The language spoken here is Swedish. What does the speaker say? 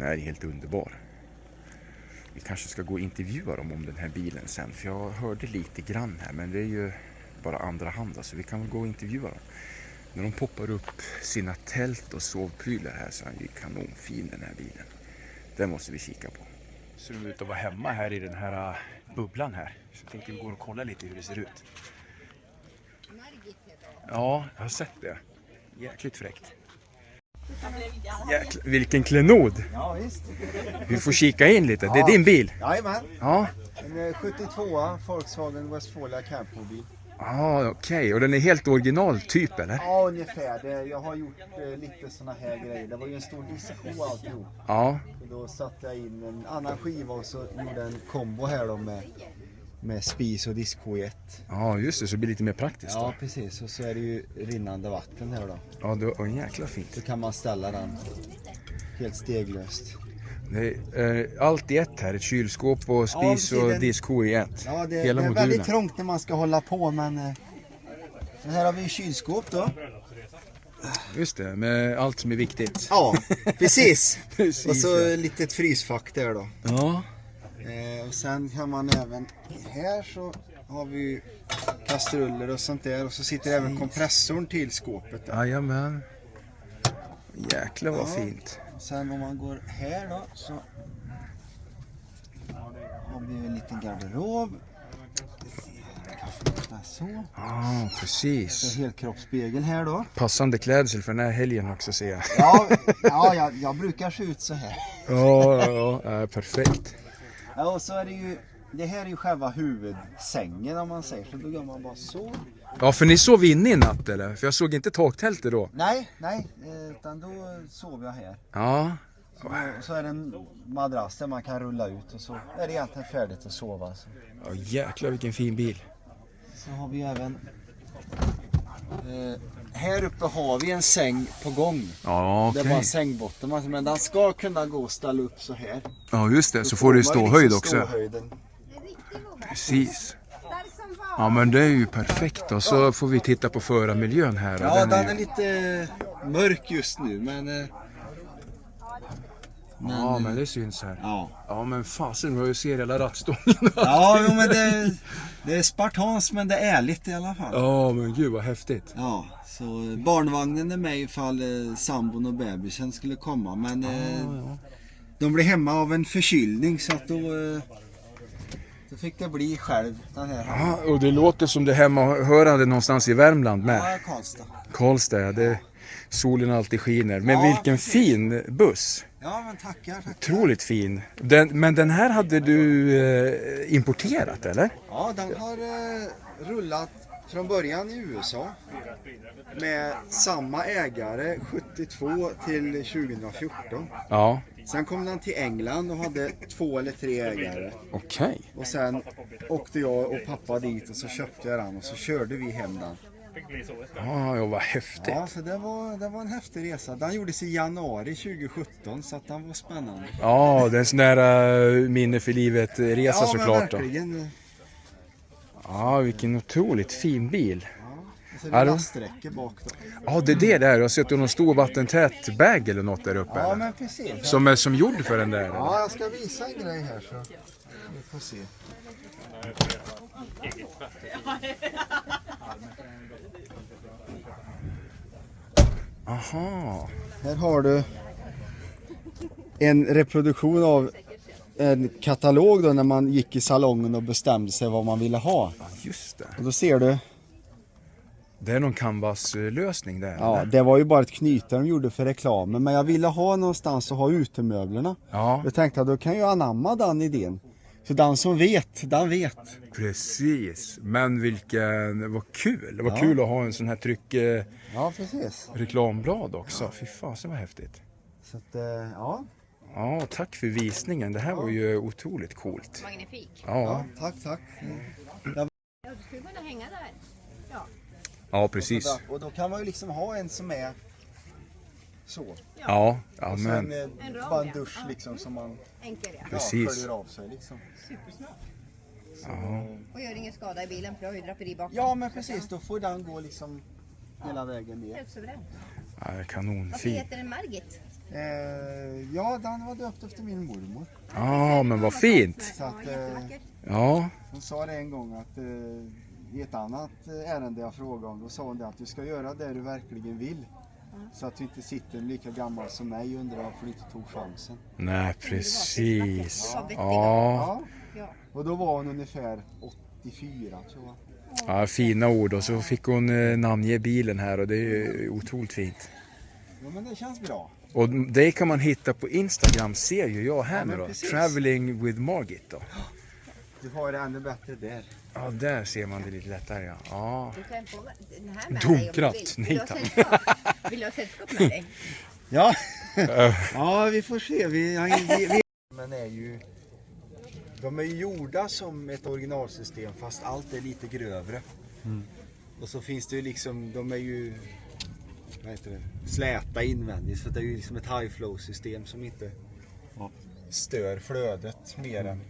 Den är helt underbar. Vi kanske ska gå och intervjua dem om den här bilen sen. För jag hörde lite grann här. Men det är ju bara andra hand. Så vi kan väl gå och intervjua dem. När de poppar upp sina tält och sovprylar här så är den ju kanonfin den här bilen. Den måste vi kika på. Ser de ut att vara hemma här i den här bubblan här. Så jag tänkte vi går och kolla lite hur det ser ut. Ja, jag har sett det. Jäkligt fräckt. Jäklar, vilken klenod. Ja, visst. Vi får kika in lite. Det är din bil. Jajamän. Ja. En 72 Volkswagen Westfalia Campo-bil. Ja, okej. Och den är helt original typ, eller? Ja, ungefär. Jag har gjort lite såna här grejer. Det var ju en stor disco alltihop. Ja. Och då satte jag in en annan skiva och så gjorde en kombo här då med spis och disco i ett. Ja, just det. Så det blir lite mer praktiskt då. Ja, precis. Och så är det ju rinnande vatten här då. Ja, det var jäkla fint. Så kan man ställa den helt steglöst. Det är allt i ett här. Ett kylskåp och spis och disco i ett. Ja, det Hela är modulen. väldigt trångt när man ska hålla på, men här har vi kylskåp då. Just det, med allt som är viktigt. Ja, precis. Precis, Och så ja. lite ett frysfack där då. Ja. Och sen kan man även, här så har vi ju kastruller och sånt där. Och så sitter även kompressorn till skåpet där. Jajamän. Jäklar vad fint. Sen om man går här då så har vi en liten garderob. Så. Ja, precis. Så helkroppsspegel här då. Passande klädsel för den här helgen också, ser jag. Ja, jag brukar se ut så här. Ja, perfekt. Ja, och så är det här är ju själva huvudsängen om man säger så. Då gör man bara så. Ja, för ni sov inne i natt, eller? För jag såg inte taktältet då. Nej, utan då sov jag här. Ja. Så är det en madrass där man kan rulla ut och så är det egentligen färdigt att sova. Så. Ja, jäklar vilken fin bil. Så har vi även här uppe har vi en säng på gång. Ja, okej. Det är bara sängbotten, men den ska kunna gå och ställa upp så här. Ja, just det. Då Så får du ståhöjd liksom också. ståhöjden. Precis. Ja, men det är ju perfekt. Och så får vi titta på förarmiljön här. Ja, den ju... är lite mörk just nu, men Ja, men det syns här. ja. Ja, men fasen, jag ser hela rattstången. Ja, men det är spartans, men det är ärligt i alla fall. Ja, men gud vad häftigt. Ja, så barnvagnen är med ifall sambon och bebisen skulle komma, men de blev hemma av en förkylning så att då fick det bli själv den här. Ja, och det låter som det hemmahörande någonstans i Värmland med. Ja, Karlstad. Karlstad, solen alltid skiner. Men Ja, vilken precis. fin buss. Ja, men tackar. Otroligt fin. Men den här hade du importerat, eller? Ja, den har rullat från början i USA med samma ägare 72 till 2014. Ja. Sen kom den till England och hade 2 eller 3 ägare. Okej. Och sen åkte jag och pappa dit och så köpte jag den och så körde vi hem den. Ja, vad häftigt. Ja, så det var en häftig resa. Den gjordes i januari 2017 så att den var spännande. Ja, det är en sån där minne för livet-resa såklart. Ja, men verkligen. Ja, vilken otroligt fin bil. Och så är det lasträcke bak då. Ja, det är det där. Jag har sett någon stor vattentät bag eller något där uppe. Ja, eller? men precis. Som är som gjord för den där. eller? Ja, jag ska visa en grej här så vi får se. Aha. Här har du en reproduktion av en katalog då när man gick i salongen och bestämde sig vad man ville ha. Ja, just det. Och då ser du, Det är någon canvas-lösning där. ja, eller? det var ju bara ett knyte de gjorde för reklamen, men jag ville ha någonstans att ha utemöblerna. Ja, Jag tänkte att då kan jag anamma den idén. Så den som vet, den vet. precis. Men vad kul. Det var Ja. kul att ha en sån här Ja, precis. reklamblad också. Fy fasen vad häftigt. Så att, ja. Ja, tack för visningen. Det här var ju otroligt coolt. Magnifik. Ja, Tack. Ja, du skulle kunna hänga där. Ja. ja precis. Och då kan man ju liksom ha en som är så. Ja, Och sen men En ram, bara en ja. dusch liksom som man Enkel ja. Precis. följer av sig liksom. ja. Och gör ingen skada i bilen för du har ju draperi bakom. Ja, men precis, då får den gå liksom hela vägen ner. Helt suveränt. Ja, Varför kanonfin. heter den Margit? Ja, den var döpt efter min mormor. Ja, men vad fint. Så att, Jättevackert. Ja, hon sa det en gång att i ett annat ärende jag frågade om, då sa hon det att du ska göra det du verkligen vill. Så att du inte sitter lika gammal som mig och undrar varför du inte tog chansen. nej precis. Det var vettigt. Ja, Ja. Och då var hon ungefär 84 tror jag. ja, fina ord. Och så fick hon namnge bilen här och det är otroligt fint. Ja, men det känns bra. Och det kan man hitta på Instagram, ser ju jag här Ja, nu men då. precis. Traveling with Margit då. Du har det ännu bättre där. Ja, där ser man det lite lättare, ja. Ja, Du kan få den här med Domkratt. dig om du Nej, vill. Vill du ha tack. sällskap? Vill du ha sällskap med dig? Ja, ja vi får se. Men de är ju gjorda som ett originalsystem fast allt är lite grövre. Och så finns det ju liksom, de är ju släta invändigt så det är ju liksom ett high flow system som inte stör flödet mer än